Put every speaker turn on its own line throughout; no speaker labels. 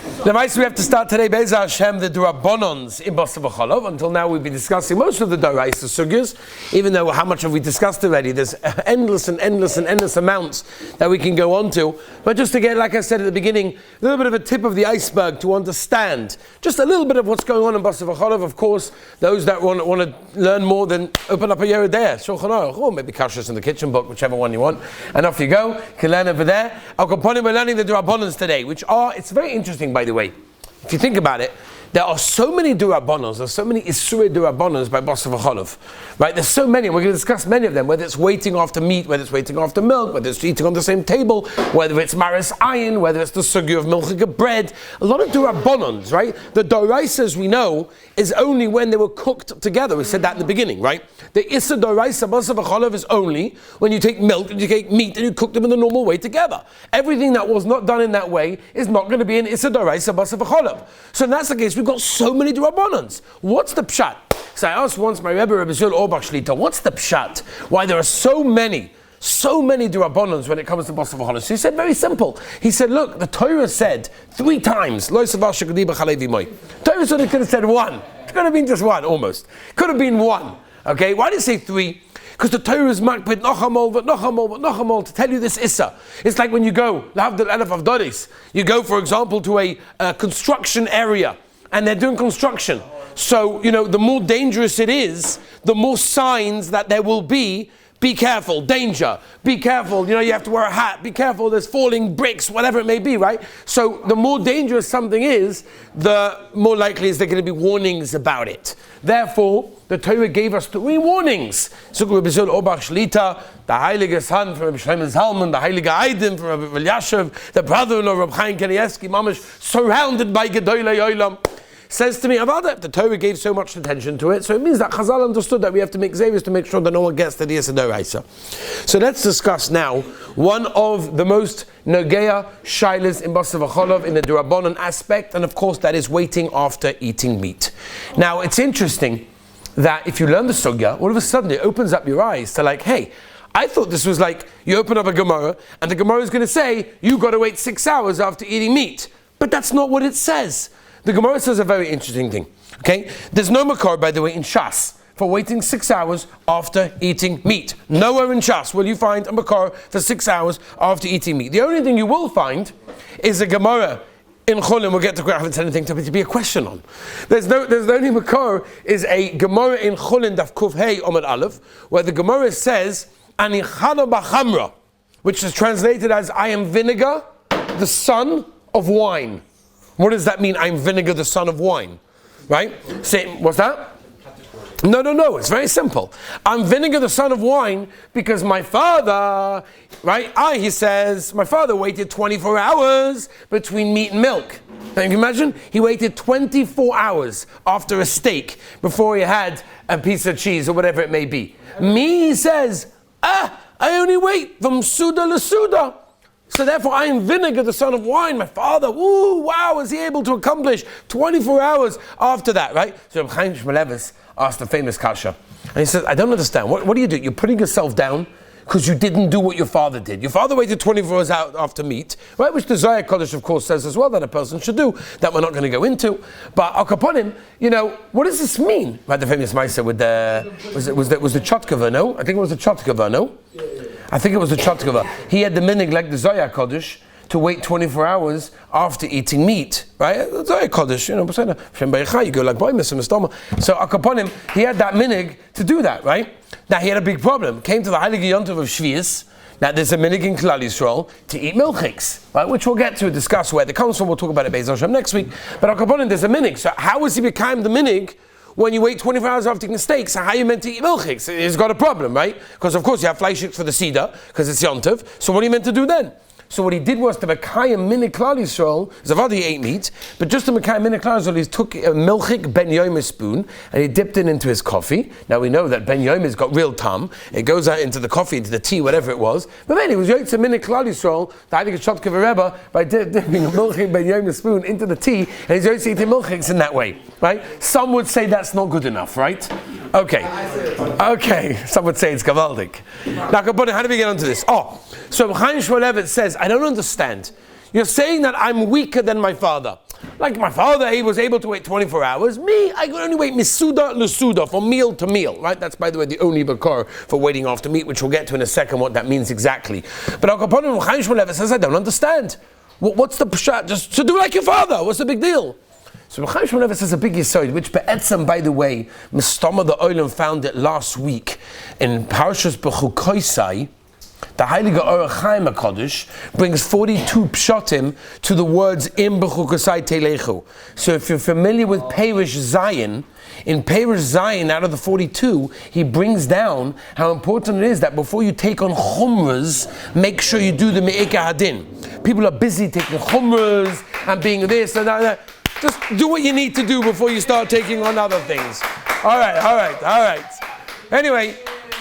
The mice we have to start today, Be'ez Hashem, the Durabonons in Basar V'Cholov. Until now, we've been discussing most of the Doraisa sugyas, even though how much have we discussed already? There's endless amounts that we can go on to. But just to get, like I said at the beginning, a little bit of a tip of the iceberg to understand just a little bit of what's going on in Basar V'Cholov. Of course, those that want to learn more, then open up a Yerideh, Shulchan Aruch, or maybe Kashrus in the kitchen book, whichever one you want. And off you go. You can learn over there. Al Kaponim, we're learning the Durabonons today, which are, it's very interesting, by the way. If you think about it, there are so many Durabonos, there's so many Isurei Durabonos by Basar V'Cholov, right? There's so many, and we're going to discuss many of them, whether it's waiting after meat, whether it's waiting after milk, whether it's eating on the same table, whether it's Maris Ayin, whether it's the Sugya of Milchika bread, a lot of Durabonons, right? The Doraisas we know is only when they were cooked together. We said that in the beginning, right? The Issa Doraisa Basar V'Cholov is only when you take milk and you take meat and you cook them in the normal way together. Everything that was not done in that way is not going to be an Issa Doraisa Basar V'Cholov. So if that's the case, we've got so many Durabonons. What's the pshat? So I asked once my Rebbe, Rabbi Zul Orbach Shlita, what's the pshat? Why there are so many Durabonons when it comes to Basar V'Cholov? So he said, very simple. He said, look, the Torah said 3 times, Lo Savar Shekadi B'Chalevi Moi. Torah said it could have said 1. It could have been just 1, almost. Could have been 1. Okay, why did it say 3? Because the Torah is makpid Nochamol to tell you this Issa. It's like when you go, L'havdil Elef Avdodis, you go, for example, to a construction area, and they're doing construction. So, the more dangerous it is, the more signs that there will be. Be careful, danger, be careful, you have to wear a hat, be careful, there's falling bricks, whatever it may be, right? So the more dangerous something is, the more likely is there going to be warnings about it. Therefore, the Torah gave us 3 warnings. So Rabbi Zul Orbach Shlita, the Heilige Son from Rabbi Shlomo Zalman, the Heilige Eidim from Rabbi Elyashiv, the brother-in-law of Rabbi Chaim Kanievsky, Mamash, surrounded by Gedolei Olam. Says to me, Avada, the Torah gave so much attention to it, so it means that Chazal understood that we have to make Zavis to make sure that no one gets to the Yisad Doraisa. So let's discuss now one of the most Nogea Shailas in Basar V'Cholov in the Durabonon aspect, and of course that is waiting after eating meat. Now it's interesting that if you learn the Sugya, all of a sudden it opens up your eyes to hey, I thought this was like, you open up a Gemara, and the Gemara is going to say, you got to wait 6 hours after eating meat. But that's not what it says. The Gemara says a very interesting thing. Okay, there's no makar, by the way, in Shas for waiting 6 hours after eating meat. Nowhere in Shas will you find a makar for 6 hours after eating meat. The only thing you will find is a Gemara in Chulin. We'll get to, I haven't said anything to be a question on. There's the only makar is a Gemara in Chulin Daf Kuf Hey Omar Aleph, where the Gemara says Ani Chana B'Chamra, which is translated as I am vinegar, the son of wine. What does that mean? I'm vinegar, the son of wine, right? Say, what's that? No. It's very simple. I'm vinegar, the son of wine, because my father, right? He says, my father waited 24 hours between meat and milk. Can you imagine? He waited 24 hours after a steak before he had a piece of cheese or whatever it may be. Me, he says, I only wait from Suda to Suda. So therefore, I am vinegar, the son of wine. My father, wow, was he able to accomplish 24 hours after that, right? So Rabbi Chaim Shmulevitz asked the famous kasha, and he says, I don't understand. What do you do? You're putting yourself down because you didn't do what your father did. Your father waited 24 hours out after meat, right? Which the Zohar Kodesh, of course, says as well that a person should do, that we're not going to go into. But Al Kaponim, what does this mean? Right, the famous Maisa with was the Chotkava, no? I think it was the Chotkava, no? I think it was the Chotkava. He had the minig like the Zohar Kodesh to wait 24 hours after eating meat, right? Zohar Kodesh, you go like boy, Mr. Mistoma. So Akaponim, he had that minig to do that, right? Now he had a big problem. Came to the Heilige Yontov of Shvius. Now there's a minig in Klal Yisrael to eat milchiks, right? Which we'll get to discuss where it comes from. We'll talk about it Be'ez Hashem next week. But Akaponim, there's a minig. So how was he become the minig? When you wait 24 hours after eating steaks, how are you meant to eat milchiks? He's got a problem, right? Because of course you have fleishiks for the Seder, because it's Yontov. So what are you meant to do then? So what he did was to Mekayim Minik Klal Yisrael, Zavadi ate meat, but just to Mekayim Minik Klal Yisrael, he took a milchik Ben Yomer spoon and he dipped it into his coffee. Now we know that Ben Yomer's got real tam. It goes out into the coffee, into the tea, whatever it was. But then he was Yotze Minik Klal Yisrael, the Heilige Shotkev Rebbe, by dipping a milchik Ben Yomer spoon into the tea, and he's Yotze eating milchiks in that way, right? Some would say that's not good enough, right? Okay. Some would say it's gavaldik. Now, how do we get onto this? So Chaim Shmulevitz says, I don't understand. You're saying that I'm weaker than my father. Like my father, he was able to wait 24 hours. Me, I could only wait misuda l'suda, from meal to meal, right? That's, by the way, the only bakar for waiting after meat, which we'll get to in a second what that means exactly. But Al Kaponim Chaim Shmuel says, I don't understand. What's the pshat? Just to do like your father. What's the big deal? So Chaim Shmuel says a big yesod, which be'etzem, by the way, Mistama the Olam found it last week in Parshas Bechukoisai. The Heilige Orach Chaim HaKadosh brings 42 pshatim to the words Im B'chukosai Telechu. So if you're familiar with Perish Zion, in Perish Zion, out of the 42, he brings down how important it is that before you take on chumras, make sure you do the Me'eka Hadin. People are busy taking chumras and being this and that. Just do what you need to do before you start taking on other things. All right. Anyway,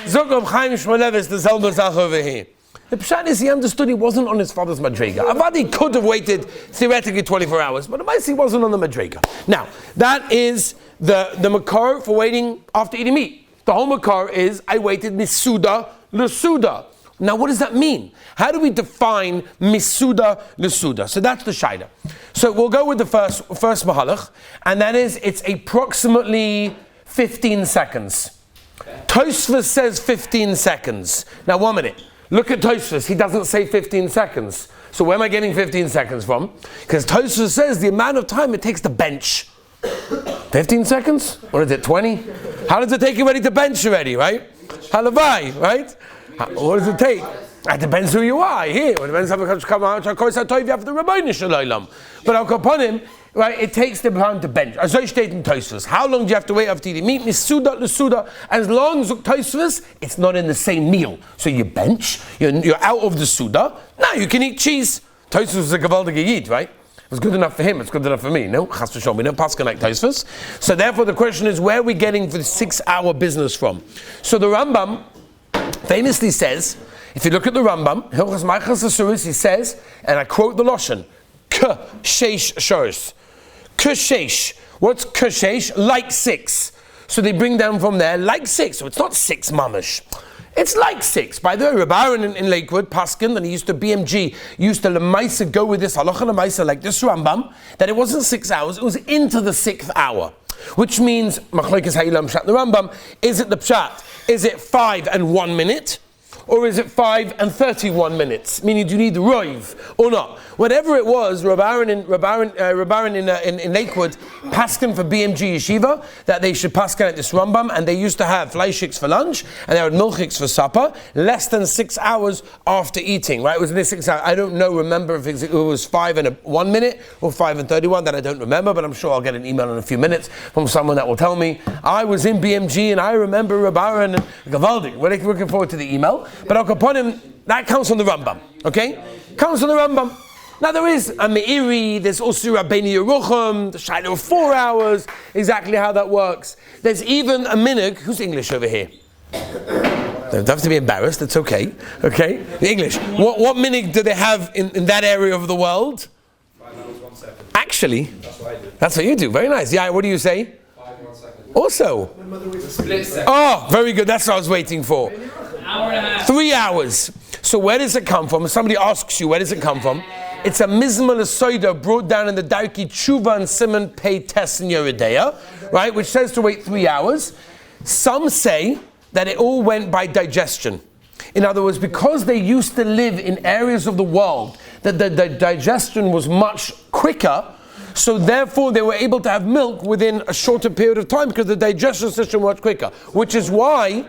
Zogov Chaim Shmulevis, the Zelbazach over here. The pshat is he understood he wasn't on his father's madrega. Avadi could have waited theoretically 24 hours, but he wasn't on the madrega. Now, that is the makar for waiting after eating meat. The whole makar is, I waited misuda l'suda. Now, what does that mean? How do we define misuda l'suda? So that's the shaila. So we'll go with the first mahalach, and that is, it's approximately 15 seconds. Tosfos says 15 seconds. Now, 1 minute. Look at Tosfos. He doesn't say 15 seconds. So where am I getting 15 seconds from? Because Tosfos says the amount of time it takes to bench. 15 seconds? What is it, 20? How does it take you ready to bench already, right? Halavai, right? What does it take? It depends who you are. Here, it depends how much you have the Rabbeinu Shalom. But Al Kaponim, right, it takes the time to bench. As I state in Tosfos, how long do you have to wait after eating meat? Misuda l'suda. As long as Tosfos, it's not in the same meal. So you bench, you're out of the suda. Now you can eat cheese. Tosfos is a gavaldige yid, right? It was good enough for him, it's good enough for me. No, chas v'shom, we don't paskin like Tosfos. So therefore the question is, where are we getting the 6-hour business from? So the Rambam famously says, if you look at the Rambam, Hilchos Ma'achas Asuros, he says, and I quote the Lashon, K-sheish shores. K-sheish. What's K-sheish? Like 6. So they bring down from there, like 6. So it's not 6 mamash. It's like 6. By the way, Rabbi Aaron in Lakewood, Paskin, and he used to BMG, used to Lemaisa go with this halacha Lemaisa like this Rambam, that it wasn't 6 hours, it was into the 6th hour. Which means, Machlokes Ha'ilam Pshat the Rambam, is it the Pshat? Is it 5 and 1 minute? Or is it 5 and 31 minutes? Meaning, do you need the roiv or not? Whatever it was, Rabbi Aaron in Lakewood, paskin for BMG Yeshiva, that they should paskin at this Rambam, and they used to have fleischiks for lunch, and they had milchiks for supper, less than 6 hours after eating, right? It was in this 6 hours. I don't know, remember if it was 5 and 1 minute, or 5 and 31, that I don't remember, but I'm sure I'll get an email in a few minutes from someone that will tell me, I was in BMG, and I remember Rabbi Aaron and Gavaldi. We're looking forward to the email. But Al Kaponim, that counts on the Rambam, okay? Counts on the Rambam. Now there is a Meiri, there's also Rabbeinu Yerucham, the Shaila of 4 hours, exactly how that works. There's even a minig, who's English over here? Don't have to be embarrassed, it's okay, okay? The English. What minig do they have in that area of the world?
5 hours, 1 second.
Actually,
that's what I do.
That's what you do, very nice. Yeah, what do you say?
5 and 1 second.
Also.
Split second.
Oh, very good, that's what I was waiting for.
Hour and a half.
3 hours. So where does it come from? If somebody asks you, where does it come from? It's a Mizmal Soida brought down in the Darki Tshuva and Simon Pei Tes in Yeridea, right, which says to wait 3 hours. Some say that it all went by digestion. In other words, because they used to live in areas of the world that the digestion was much quicker, so therefore they were able to have milk within a shorter period of time because the digestion system was quicker. Which is why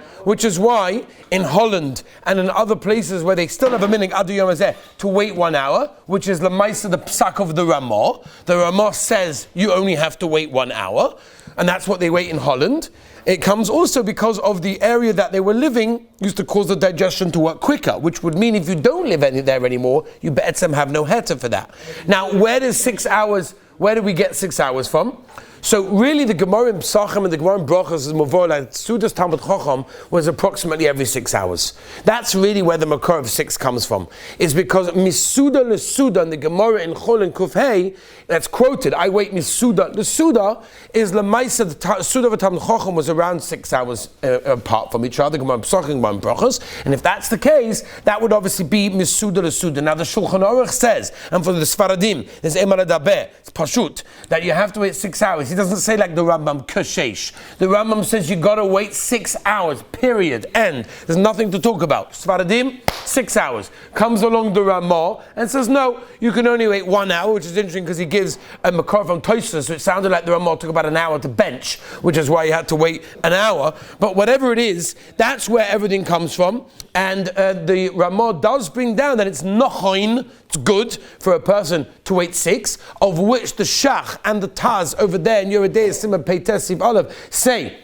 in Holland and in other places where they still have a minig adu yom hazeh to wait 1 hour, which is lemaisa the psak of the Ramah. The Ramah says you only have to wait 1 hour, and that's what they wait in Holland. It comes also because of the area that they were living used to cause the digestion to work quicker, which would mean if you don't live there anymore, you better have no heter for that. Now, where does 6 hours where do we get 6 hours from? So really the Gemara in Pesachim and the Gemara in Brachos is Mavor, like Sudas Talmud Chacham was approximately every 6 hours. That's really where the makor of 6 comes from. It's because Misuda L'Suda in the Gemara in Chol and Kuf Hey, that's quoted, I wait Misuda. The Suda is L'maisa, the Suda of Talmud Chacham was around 6 hours apart from each other, Gemara in Pesachim, Gemara in Brachos. And if that's the case, that would obviously be Misuda L'Suda. Now the Shulchan Aruch says, and for the Sfaradim, there's Emar Adabeh, it's Pashut, that you have to wait 6 hours. He doesn't say like the Rambam, Kashrus. The Rambam says you got to wait 6 hours, period, end. There's nothing to talk about. Sfaradim, 6 hours. Comes along the Ramah and says, no, you can only wait 1 hour, which is interesting because he gives a makor from Tosfos, which sounded like the Ramah took about an hour to bench, which is why he had to wait an hour. But whatever it is, that's where everything comes from. And the Ramah does bring down that it's nochoin, it's good for a person to wait 6, of which the Shach and the Taz over there in Yeridei Simon Peitesiv Olive say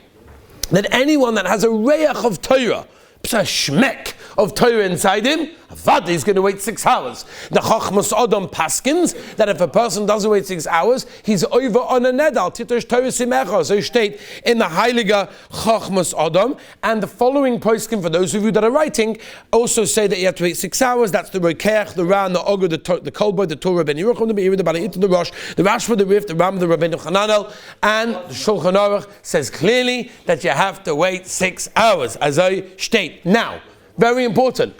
that anyone that has a reach of Torah, a shmek of Torah inside him, Avad is going to wait 6 hours. The Chachmas Adam paskins that if a person doesn't wait 6 hours, he's over on a nedal. Titosh Torah Simecha. So state in the Heiliger Chachmas Adam. And the following poskim, for those of you that are writing, also say that you have to wait 6 hours. That's the Rokeach, the Ran, the Ogur, the Kolboy, the Torah, Ben Yerucham, the Be'ir, the Bala'it, the Rosh, the Rashba, the Rif, the Ram, the Rabbeinu Chananel. And the Shulchan Aruch says clearly that you have to wait 6 hours. As I state. Now, very important.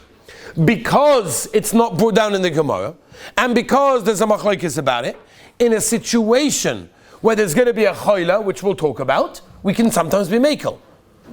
Because it's not brought down in the Gemara, and because there's a machlokes about it, in a situation where there's going to be a choila, which we'll talk about, we can sometimes be mekel,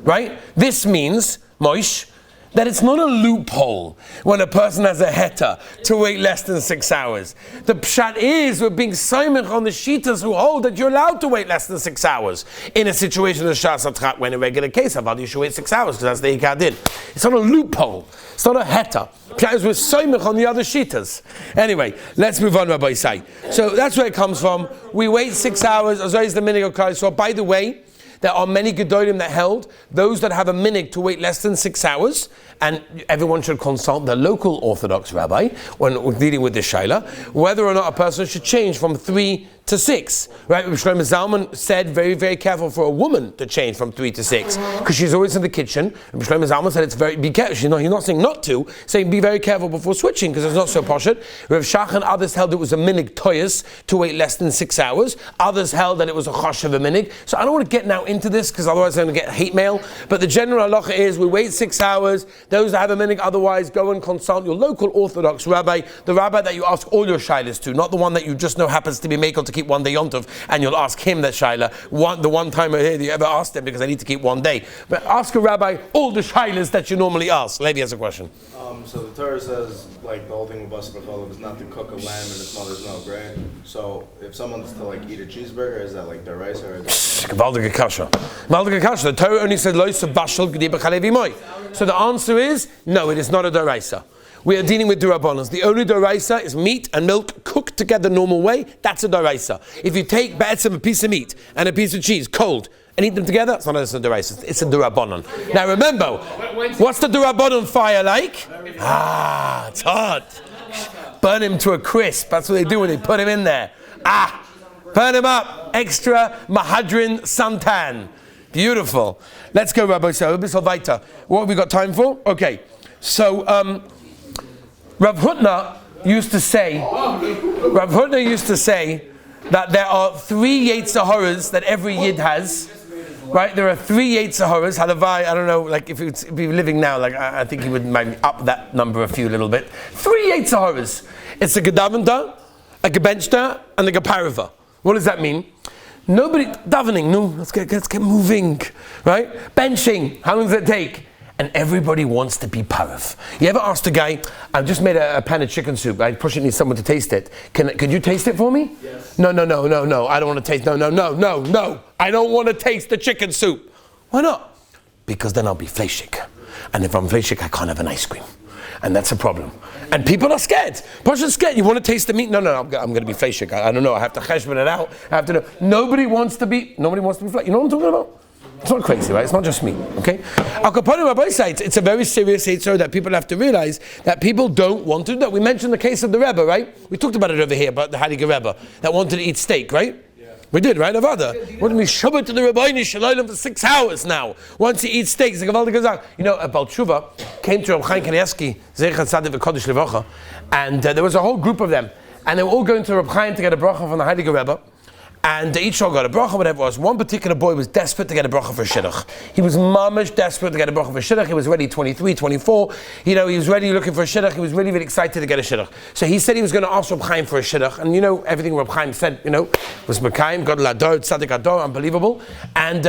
right? This means, Moish, that it's not a loophole when a person has a heta to wait less than 6 hours. The pshat is we're being soimich on the shitas who hold that you're allowed to wait less than 6 hours in a situation of shas atchat, when in a regular case of you should wait 6 hours because that's the ikadin. It's not a loophole. It's not a heta. Pshat is we're soimich on the other shitas. Anyway, let's move on, Rabbi Say. So that's where it comes from. We wait 6 hours as always the minig of Christ. So by the way, there are many Gedolim that held those that have a minig to wait less than 6 hours, and everyone should consult the local Orthodox rabbi when dealing with this shaila, whether or not a person should change from 3 to 6. Right? Shlomo Zalman said very, very careful for a woman to change from 3 to 6 because she's always in the kitchen. And Shlomo Zalman said it's very, be careful. He's not saying not to, saying be very careful before switching because it's not so poshut. Rav Shach and others held it was a minig toyas to wait less than 6 hours. Others held that it was a chosh of a minig. So I don't want to get now into this because otherwise I'm going to get hate mail. But the general halacha is we wait 6 hours. Those that have a minig, otherwise go and consult your local Orthodox rabbi, the rabbi that you ask all your shilas to, not the one that you just know happens to be makel to keep 1 day yontov, and you'll ask him that shaila. The one time you ever asked him because I need to keep 1 day. But ask a rabbi all the shilas that you normally ask. Levi has a question.
So the Torah says, like, the whole thing with Basar B'cholav is not to cook a lamb in its mother's milk, right? So if someone's to, like, eat a cheeseburger, is that, like, their rice or is that...
Gewaltige kasha. Gewaltige kasha. The Torah only said, Lo bashal g'di b'chalevi moi. So the answer is, no, it is not a deraisa. We are dealing with durabonos. The only deraisa is meat and milk cooked together normal way. That's a deraisa. If you take ba'etzim, a piece of meat and a piece of cheese, cold, and eat them together, it's not a deraisa. It's a durabonon. Now remember, what's the durabonon fire like? It's hot. Burn him to a crisp. That's what they do when they put him in there. Burn him up. Extra mahadrin suntan. Beautiful. Let's go, Rabbi Salvaita. What have we got time for? Okay. So, Rav Hutner used to say that there are 3 Yetzer that every Yid has. Right? There are 3 Yetzer Halavai, I don't know, like if he were living now, like I think he would maybe up that number a few little bit. 3 Yetzer It's a Gedavanta, a Gebenchta, and a Geparava. What does that mean? Nobody davening. No, let's get moving, right? Benching. How long does it take? And everybody wants to be parav. You ever asked a guy, I've just made a pan of chicken soup. I push it, need someone to taste it. Could you taste it for me? Yes. No. I don't want to taste. No. I don't want to taste the chicken soup. Why not? Because then I'll be fleishik. And if I'm fleishik, I can't have an ice cream. And that's a problem. And people are scared. People are scared. You want to taste the meat? No, I'm going to be fleishik. I don't know. I have to cheshbon it out. I have to know. Nobody wants to be fleishik. You know what I'm talking about? It's not crazy, right? It's not just me, okay? Al Kaponim Rabbi says it's a very serious Eitzah that people have to realize that people don't want to do that. We mentioned the case of the Rebbe, right? We talked about it over here, about the Heiliger Rebbe that wanted to eat steak, right? Yeah. We did, right? Avada. Wouldn't we shove it to the Rebbeinu Shalom for 6 hours now? Once he eats steak, it's like a Valdig. You know, Baal Tshuva came to Reb Chaim Kanievsky, Zeichat Tzaddik v'Kodesh Levacha, and there was a whole group of them, and they were all going to Reb Chaim to get a bracha from the Heiliger Rebbe. And each all got a bracha, whatever it was. One particular boy was desperate to get a bracha for shidduch. He was mamish desperate to get a bracha for shidduch. He was ready 23, 24. You know, he was ready looking for a shidduch. He was really, really excited to get a shidduch. So he said he was going to ask Reb Chaim for a shidduch. And you know, everything Reb Chaim said, you know, was Mekayim, God Lador, Tzaddik Ador, unbelievable. And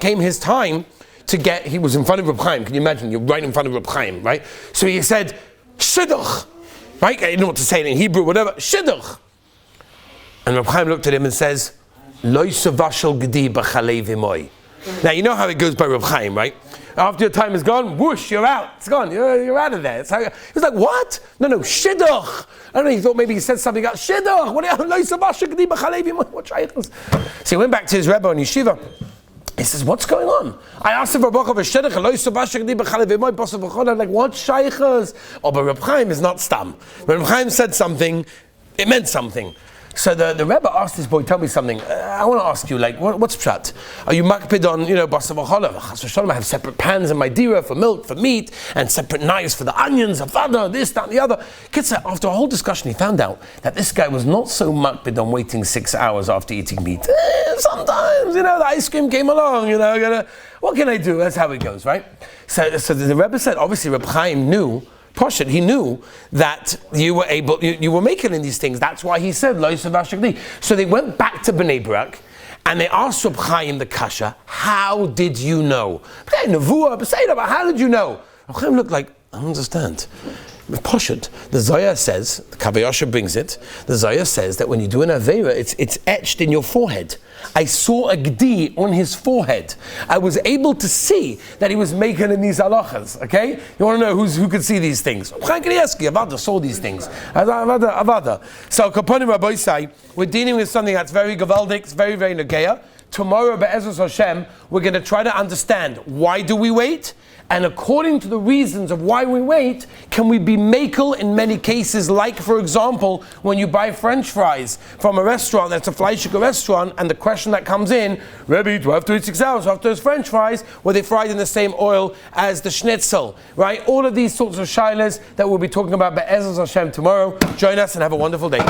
came his time to get, he was in front of Reb Chaim. Can you imagine? You're right in front of Reb Chaim, right? So he said, shidduch. Right? I didn't know what to say in Hebrew, whatever. Shidduch. And Reb Chaim looked at him and says, Lo yisavashal gedi b'chalei v'moi. Now you know how it goes by Reb Chaim, right? After your time is gone, whoosh, you're out. It's gone. You're out of there. He was like, what? No, shidduch. I don't know. He thought maybe he said something else. Shidduch. What? Lo yisavashal gedi b'chalei v'moi. What shaykhs? So he went back to his Rebbe on yeshiva. He says, what's going on? I asked him for a bracha v'shidduch. Lo yisavashal gedi b'chalei v'moi. Pasuk v'chol. I'm like, what shaykhs? Oh, but Reb Chaim is not stam. When Reb Chaim said something, it meant something. So the Rebbe asked this boy, tell me something. I want to ask you, like, what's pshat? Are you makpid on, basar v'cholav? Chas v'sholem, I have separate pans in my dira for milk, for meat, and separate knives for the onions, avada, this, that, and the other. Kitzah, after a whole discussion, he found out that this guy was not so makpid on waiting 6 hours after eating meat. Sometimes, the ice cream came along, what can I do? That's how it goes, right? So the Rebbe said, obviously, Reb Chaim knew, Poshet, he knew that you were making in these things. That's why he said, Lo yisavashal. So they went back to Bnei Brak and they asked Reb Chaim the kasha, how did you know? How did you know? Reb Chaim looked like, I don't understand. Poshet, the Zohar says, the Kavayosha brings it, the Zohar says that when you do an Aveira, it's etched in your forehead. I saw a gdi on his forehead. I was able to see that he was making in these halachas, okay? You want to know who could see these things? Chaim Kanievsky, Avada saw these things. Avada. So, Kaponim Rabbi say, we're dealing with something that's very gavaldik, it's very, very negeya. Tomorrow, Be'ezus Hashem, we're going to try to understand why do we wait, and according to the reasons of why we wait, can we be makel in many cases, like, for example, when you buy French fries from a restaurant that's a fleishik restaurant, and the question that comes in, Rebbe, do I have to wait 6 hours after those French fries? Were they fried in the same oil as the schnitzel? Right? All of these sorts of shilas that we'll be talking about Be'ezus Hashem tomorrow. Join us and have a wonderful day.